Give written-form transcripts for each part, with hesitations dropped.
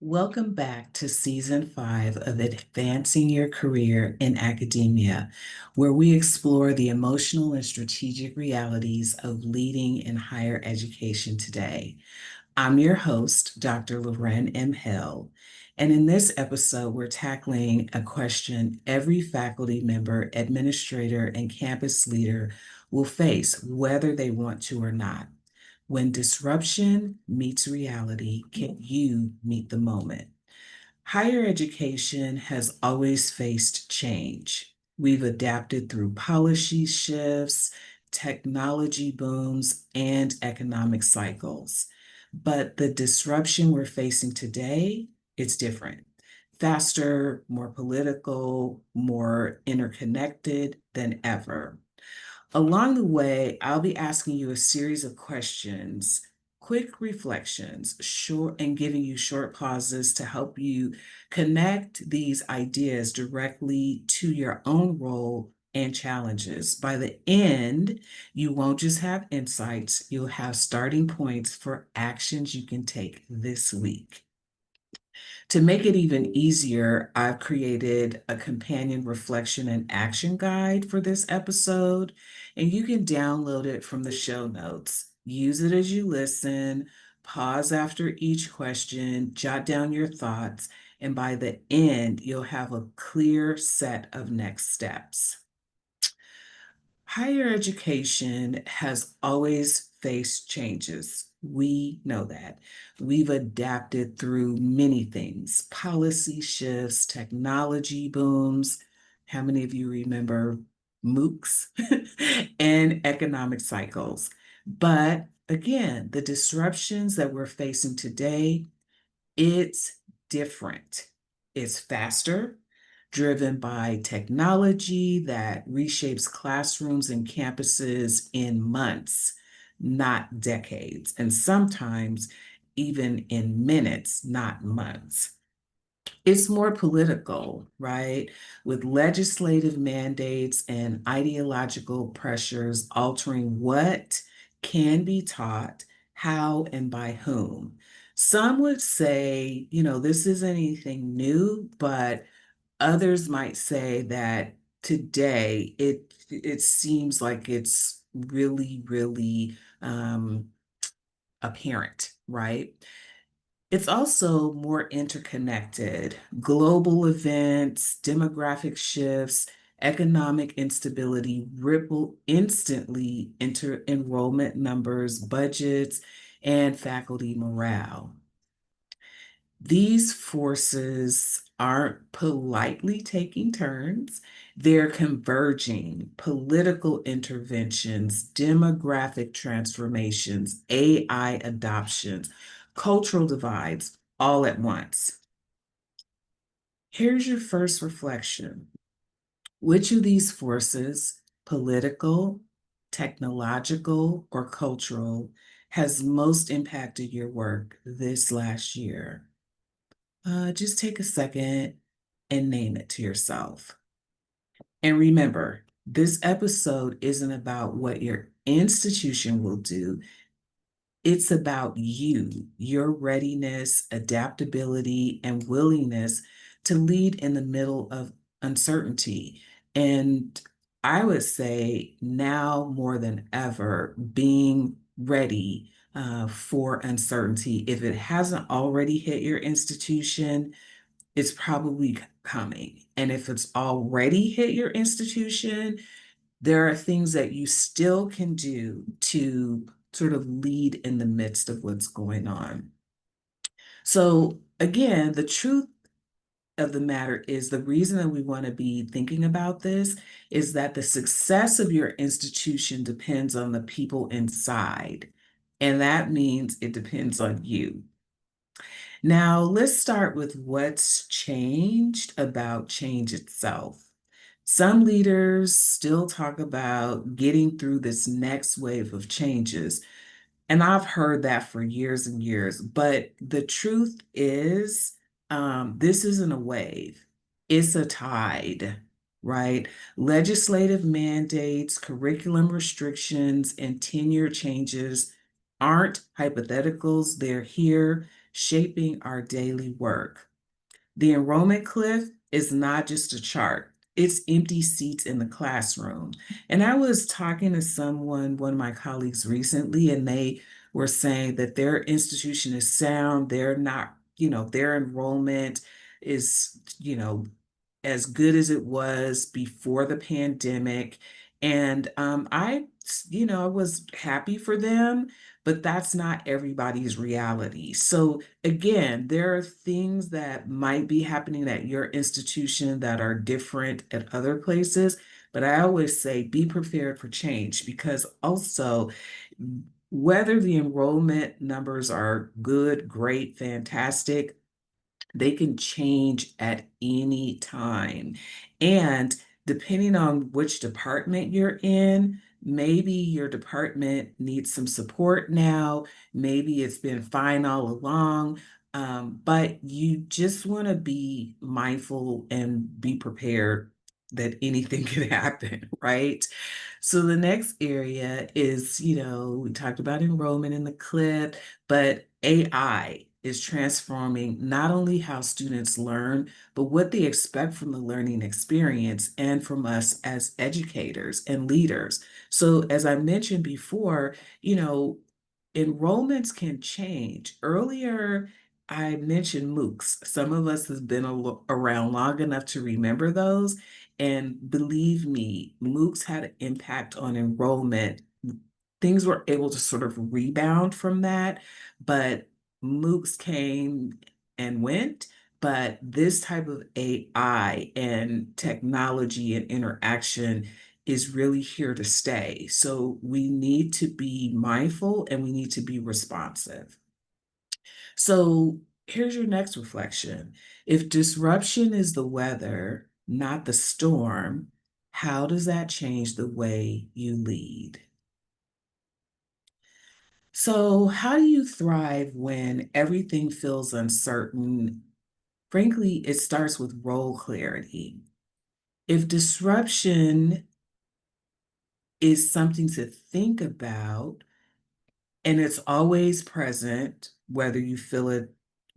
Welcome back to Season 5 of Advancing Your Career in Academia, where we explore the emotional and strategic realities of leading in higher education today. I'm your host, Dr. Loren M. Hill, and in this episode, we're tackling a question every faculty member, administrator, and campus leader will face, whether they want to or not. When disruption meets reality, can you meet the moment? Higher education has always faced change. We've adapted through policy shifts, technology booms, and economic cycles. But the disruption we're facing today, it's different. Faster, more political, more interconnected than ever. Along the way, I'll be asking you a series of questions, quick reflections, and giving you short pauses to help you connect these ideas directly to your own role and challenges. By the end, you won't just have insights, you'll have starting points for actions you can take this week. To make it even easier, I've created a companion reflection and action guide for this episode, and you can download it from the show notes. Use it as you listen, pause after each question, jot down your thoughts, and by the end, you'll have a clear set of next steps. Higher education has always faced changes. We know that. We've adapted through many things, policy shifts, technology booms. How many of you remember MOOCs and economic cycles? But again, the disruptions that we're facing today, it's different. It's faster, driven by technology that reshapes classrooms and campuses in months, not decades, and sometimes even in minutes, not months. It's more political, right? With legislative mandates and ideological pressures altering what can be taught, how, and by whom. Some would say, this isn't anything new, but others might say that today it seems like it's really apparent, right? It's also more interconnected. Global events, demographic shifts, economic instability ripple instantly into enrollment numbers, budgets, and faculty morale. These forces aren't politely taking turns, they're converging. Political interventions, demographic transformations, AI adoptions, cultural divides, all at once. Here's your first reflection. Which of these forces, political, technological, or cultural, has most impacted your work this last year? Just take a second and name it to yourself. And remember, this episode isn't about what your institution will do. It's about you, your readiness, adaptability, and willingness to lead in the middle of uncertainty. And I would say now more than ever, being ready for uncertainty. If it hasn't already hit your institution, it's probably coming. And if it's already hit your institution, there are things that you still can do to sort of lead in the midst of what's going on. So again, the truth of the matter is the reason that we want to be thinking about this is that the success of your institution depends on the people inside. And that means it depends on you. Now, let's start with what's changed about change itself. Some leaders still talk about getting through this next wave of changes, and I've heard that for years and years. But the truth is, this isn't a wave, it's a tide, right? Legislative mandates, curriculum restrictions, and tenure changes aren't hypotheticals, they're here, shaping our daily work. The enrollment cliff is not just a chart. It's empty seats in the classroom. And I was talking to someone, one of my colleagues recently, and they were saying that their institution is sound. They're not, their enrollment is, as good as it was before the pandemic. And I was happy for them, but that's not everybody's reality. So again, there are things that might be happening at your institution that are different at other places. But I always say be prepared for change, because also whether the enrollment numbers are good, great, fantastic, they can change at any time. And depending on which department you're in, maybe your department needs some support now. Maybe it's been fine all along. But you just want to be mindful and be prepared that anything could happen, right? So the next area is, we talked about enrollment in the clip, but AI is transforming not only how students learn, but what they expect from the learning experience and from us as educators and leaders. So as I mentioned before, enrollments can change. Earlier, I mentioned MOOCs. Some of us has been around long enough to remember those. And believe me, MOOCs had an impact on enrollment. Things were able to sort of rebound from that, but MOOCs came and went. But this type of AI and technology and interaction is really here to stay. So we need to be mindful and we need to be responsive. So here's your next reflection. If disruption is the weather, not the storm, how does that change the way you lead? So, how do you thrive when everything feels uncertain? Frankly, it starts with role clarity. If disruption is something to think about, and it's always present, whether you feel it,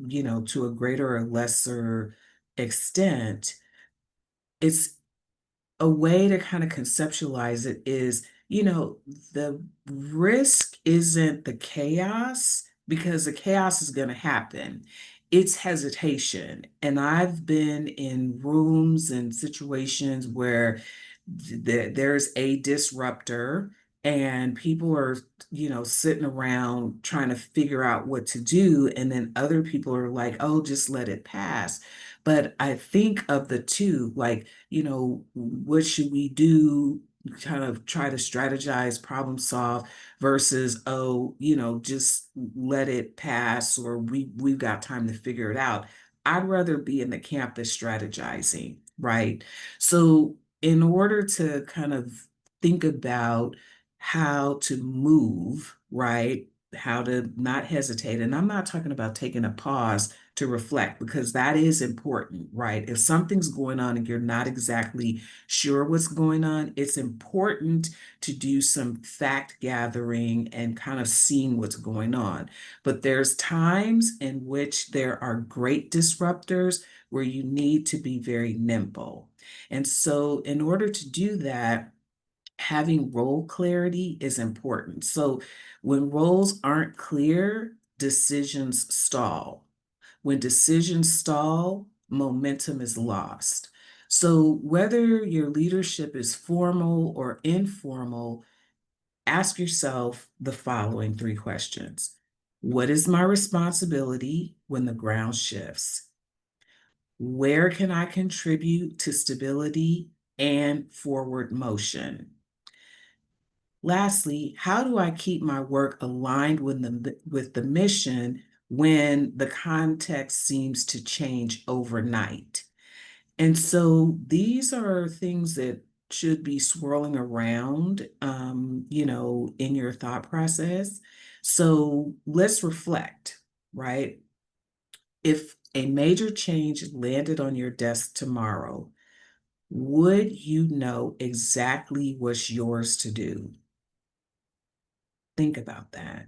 to a greater or lesser extent, it's a way to kind of conceptualize it is, the risk isn't the chaos, because the chaos is going to happen. It's hesitation. And I've been in rooms and situations where there's a disruptor and people are, sitting around trying to figure out what to do. And then other people are like, oh, just let it pass. But I think of the two, like, what should we do? Kind of try to strategize, problem solve versus, oh, just let it pass, or we've got time to figure it out. I'd rather be in the camp that's strategizing, right? So in order to kind of think about how to move, right? How to not hesitate. And I'm not talking about taking a pause to reflect, because that is important, right? If something's going on and you're not exactly sure what's going on, it's important to do some fact gathering and kind of seeing what's going on. But there's times in which there are great disruptors where you need to be very nimble. And so in order to do that, having role clarity is important. So when roles aren't clear, decisions stall. When decisions stall, momentum is lost. So whether your leadership is formal or informal, ask yourself the following three questions. What is my responsibility when the ground shifts? Where can I contribute to stability and forward motion? Lastly, how do I keep my work aligned with the mission when the context seems to change overnight? And so these are things that should be swirling around, in your thought process. So let's reflect, right? If a major change landed on your desk tomorrow, would you know exactly what's yours to do? Think about that.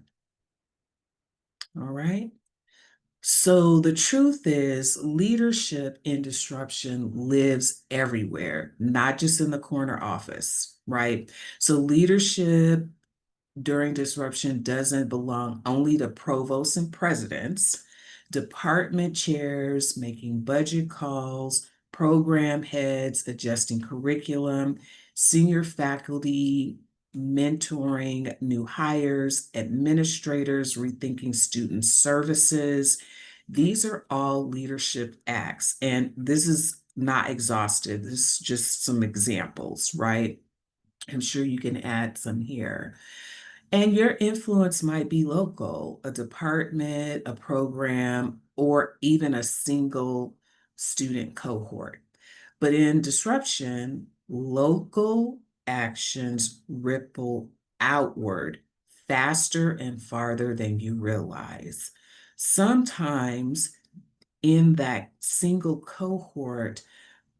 All right. So the truth is, leadership in disruption lives everywhere, not just in the corner office, right? So leadership during disruption doesn't belong only to provosts and presidents, department chairs making budget calls, program heads adjusting curriculum, senior faculty mentoring new hires, administrators rethinking student services. These are all leadership acts. And this is not exhaustive. This is just some examples, right? I'm sure you can add some here. And your influence might be local, a department, a program, or even a single student cohort. But in disruption, local actions ripple outward faster and farther than you realize. Sometimes in that single cohort,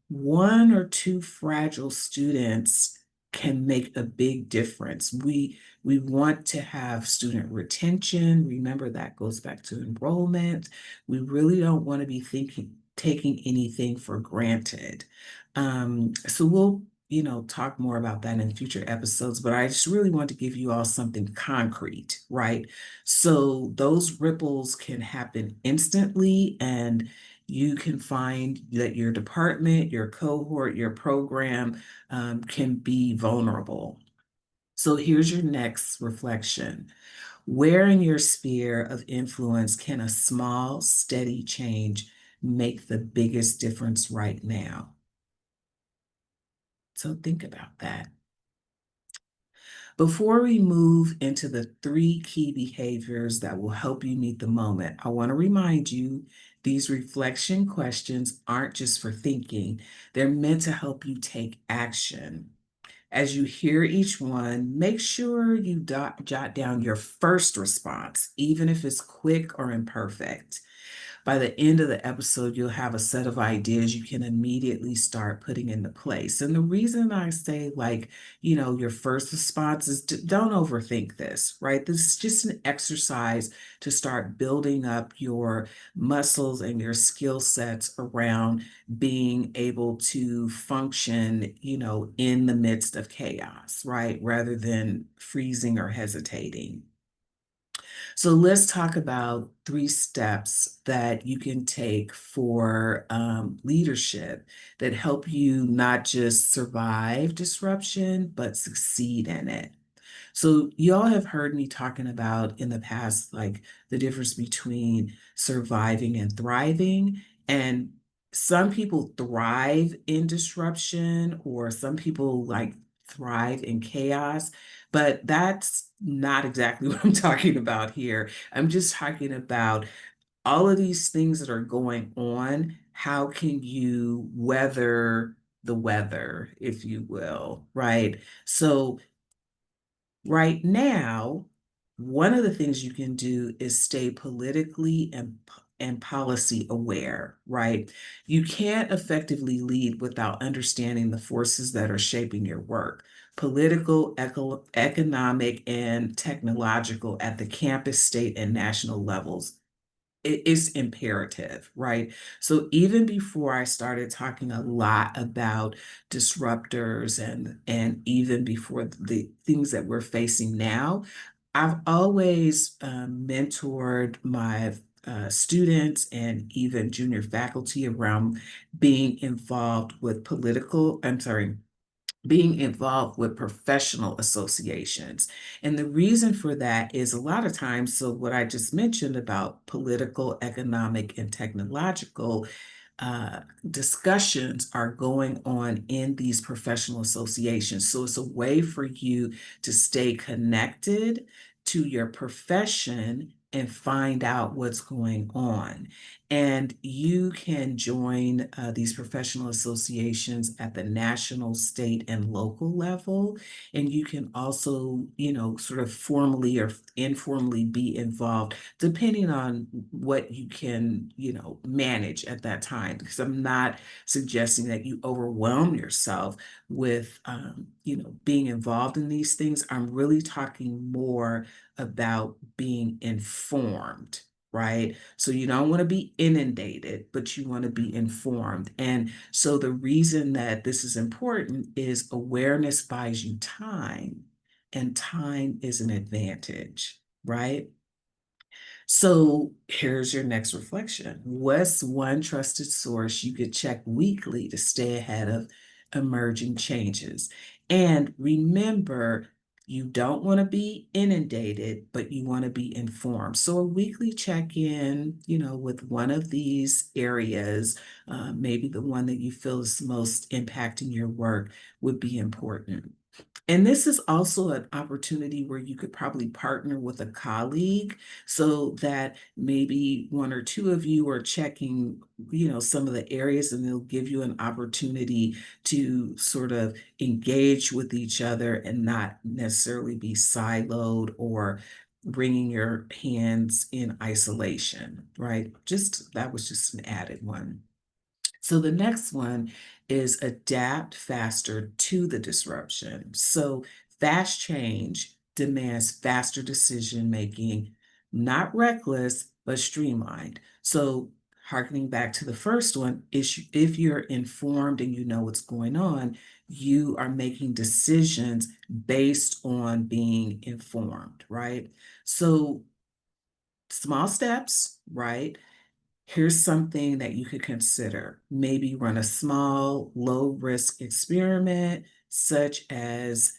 one or two fragile students can make a big difference. We want to have student retention. Remember, that goes back to enrollment. We really don't want to be taking anything for granted. So we'll, talk more about that in future episodes, but I just really want to give you all something concrete, right? So those ripples can happen instantly, and you can find that your department, your cohort, your program can be vulnerable. So here's your next reflection. Where in your sphere of influence can a small, steady change make the biggest difference right now? So think about that. Before we move into the 3 key behaviors that will help you meet the moment, I want to remind you these reflection questions aren't just for thinking, they're meant to help you take action. As you hear each one, make sure you jot down your first response, even if it's quick or imperfect. By the end of the episode, you'll have a set of ideas you can immediately start putting into place. And the reason I say, like, your first response is don't overthink this, right? This is just an exercise to start building up your muscles and your skill sets around being able to function, in the midst of chaos, right? Rather than freezing or hesitating. So let's talk about 3 steps that you can take for leadership that help you not just survive disruption, but succeed in it. So y'all have heard me talking about in the past, like the difference between surviving and thriving. And some people thrive in disruption, or some people like thrive in chaos, but that's not exactly what I'm talking about here. I'm just talking about all of these things that are going on. How can you weather the weather, if you will, right? So right now, one of the things you can do is stay politically and policy aware, right? You can't effectively lead without understanding the forces that are shaping your work, political, economic, and technological at the campus, state, and national levels. It is imperative, right? So even before I started talking a lot about disruptors and even before the things that we're facing now, I've always mentored my students and even junior faculty around being involved with being involved with professional associations. And the reason for that is a lot of times, so what I just mentioned about political, economic, and technological uh, discussions are going on in these professional associations. So it's a way for you to stay connected to your profession and find out what's going on. And you can join these professional associations at the national, state, and local level. And you can also, sort of formally or informally be involved depending on what you can, manage at that time. Because I'm not suggesting that you overwhelm yourself with, being involved in these things. I'm really talking more about being informed. right? So you don't want to be inundated, but you want to be informed. And so the reason that this is important is awareness buys you time, and time is an advantage, right? So here's your next reflection. What's one trusted source you could check weekly to stay ahead of emerging changes? And remember, you don't want to be inundated, but you want to be informed. So a weekly check-in, with one of these areas, maybe the one that you feel is most impacting your work, would be important. And this is also an opportunity where you could probably partner with a colleague so that maybe one or two of you are checking, some of the areas, and they'll give you an opportunity to sort of engage with each other and not necessarily be siloed or wringing your hands in isolation, right? That was just an added one. So the next one is adapt faster to the disruption. So fast change demands faster decision making, not reckless, but streamlined. So harkening back to the first one, is if you're informed and you know what's going on, you are making decisions based on being informed, right? So small steps, right? Here's something that you could consider. Maybe run a small, low-risk experiment, such as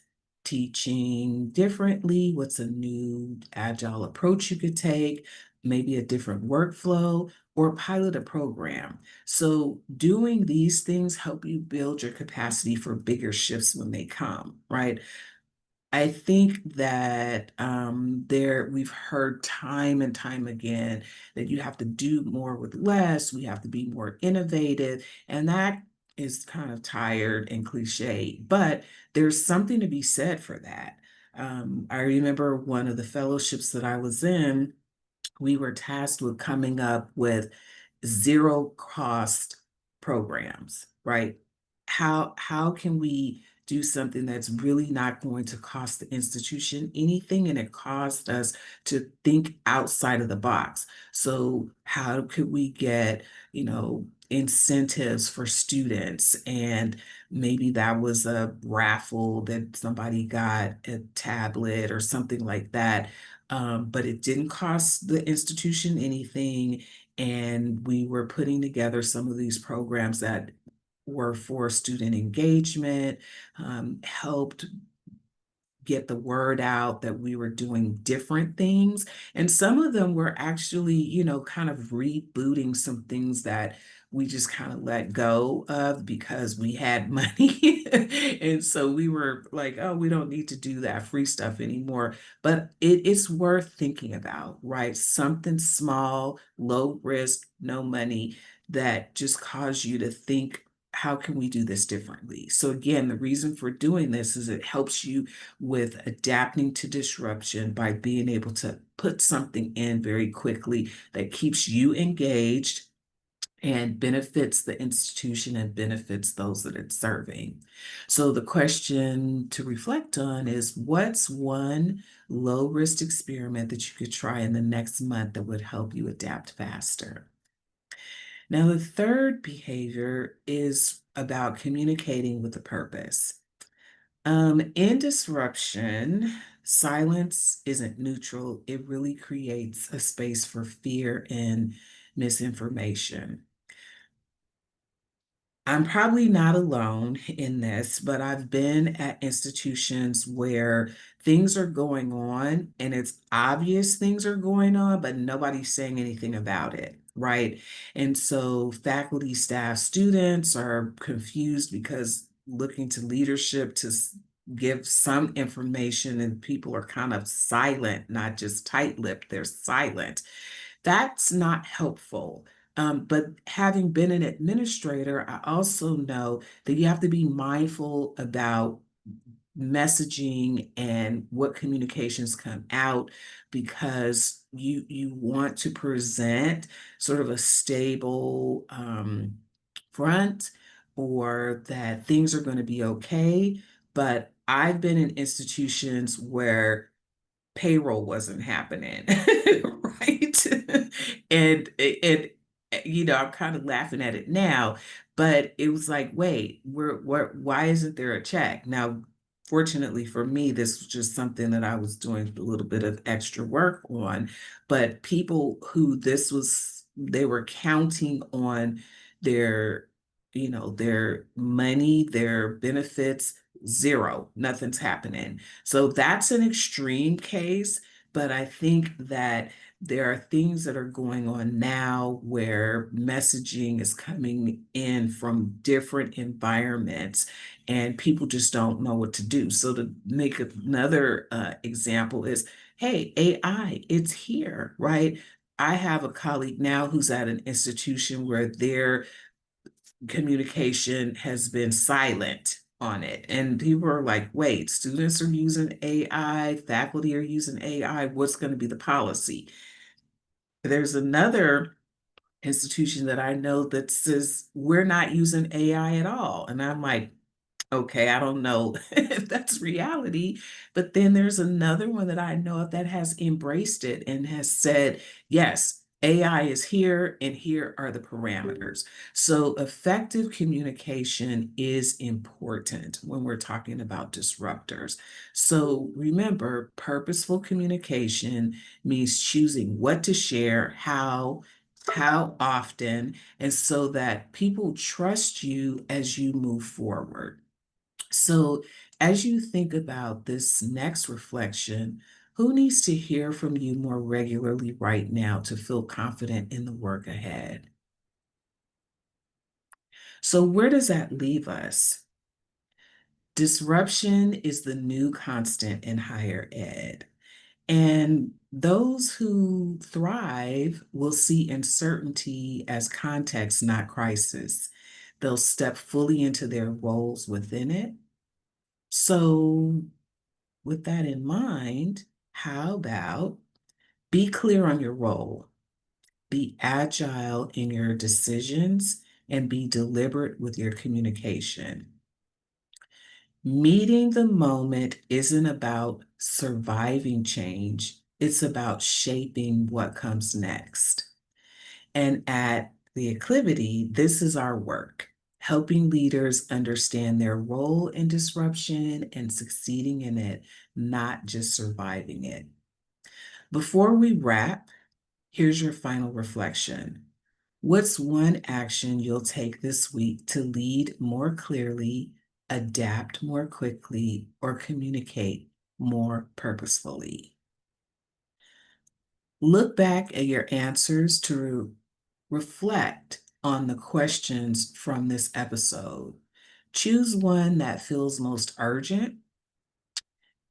teaching differently. What's a new agile approach you could take? Maybe a different workflow, or pilot a program. So doing these things help you build your capacity for bigger shifts when they come, right? I think that we've heard time and time again that you have to do more with less, we have to be more innovative, and that is kind of tired and cliche, but there's something to be said for that. I remember one of the fellowships that I was in, we were tasked with coming up with zero cost programs, right? How can we do something that's really not going to cost the institution anything, and it caused us to think outside of the box? So how could we get, incentives for students? And maybe that was a raffle that somebody got a tablet or something like that, but it didn't cost the institution anything. And we were putting together some of these programs that were for student engagement, helped get the word out that we were doing different things. And some of them were actually, kind of rebooting some things that we just kind of let go of because we had money. And so we were like, oh, we don't need to do that free stuff anymore. But it's worth thinking about, right? Something small, low risk, no money, that just cause you to think, how can we do this differently? So again, the reason for doing this is it helps you with adapting to disruption by being able to put something in very quickly that keeps you engaged and benefits the institution and benefits those that it's serving. So the question to reflect on is, what's one low-risk experiment that you could try in the next month that would help you adapt faster? Now, the third behavior is about communicating with a purpose. In disruption, silence isn't neutral. It really creates a space for fear and misinformation. I'm probably not alone in this, but I've been at institutions where things are going on and it's obvious things are going on, but nobody's saying anything about it, right? And so faculty, staff, students are confused because looking to leadership to give some information, and people are kind of silent, not just tight-lipped, they're silent. That's not helpful. But having been an administrator, I also know that you have to be mindful about messaging and what communications come out, because you want to present sort of a stable front, or that things are going to be okay. But I've been in institutions where payroll wasn't happening, right? And I'm kind of laughing at it now, but it was like, wait, why isn't there a check? Now, fortunately for me, this was just something that I was doing a little bit of extra work on, but people who they were counting on their, their money, their benefits, zero, nothing's happening. So that's an extreme case, but I think that there are things that are going on now where messaging is coming in from different environments and people just don't know what to do. So to make another example is, hey, AI, it's here, right? I have a colleague now who's at an institution where their communication has been silent on it. And people are like, wait, students are using AI, faculty are using AI, what's going to be the policy? There's another institution that I know that says we're not using AI at all. And I'm like, okay, I don't know if that's reality, but then there's another one that I know of that has embraced it and has said, yes, AI is here and here are the parameters. So effective communication is important when we're talking about disruptors. So remember, purposeful communication means choosing what to share, how often, and so that people trust you as you move forward. So, as you think about this next reflection, who needs to hear from you more regularly right now to feel confident in the work ahead? So, where does that leave us? Disruption is the new constant in higher ed. And those who thrive will see uncertainty as context, not crisis. They'll step fully into their roles within it. So, with that in mind, how about be clear on your role, be agile in your decisions, and be deliberate with your communication. Meeting the moment isn't about surviving change, it's about shaping what comes next. And at the 𝘥𝗟𝗂𝗵𝐷, this is our work, helping leaders understand their role in disruption and succeeding in it, not just surviving it. Before we wrap, here's your final reflection. What's one action you'll take this week to lead more clearly, adapt more quickly, or communicate more purposefully? Look back at your answers to reflect on the questions from this episode. Choose one that feels most urgent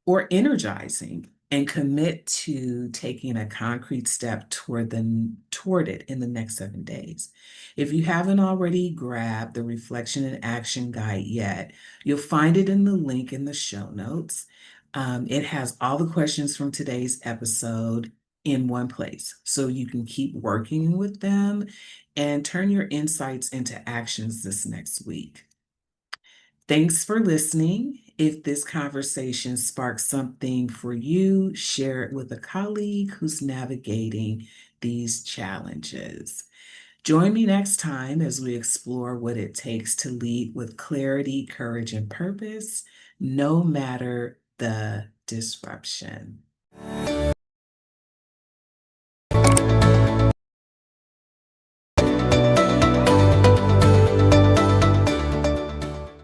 or energizing and commit to taking a concrete step toward it in the next 7 days. If you haven't already grabbed the reflection and action guide yet, you'll find it in the link in the show notes. It has all the questions from today's episode in one place, so you can keep working with them and turn your insights into actions this next week. Thanks for listening. If this conversation sparks something for you, share it with a colleague who's navigating these challenges. Join me next time as we explore what it takes to lead with clarity, courage, and purpose, no matter the disruption.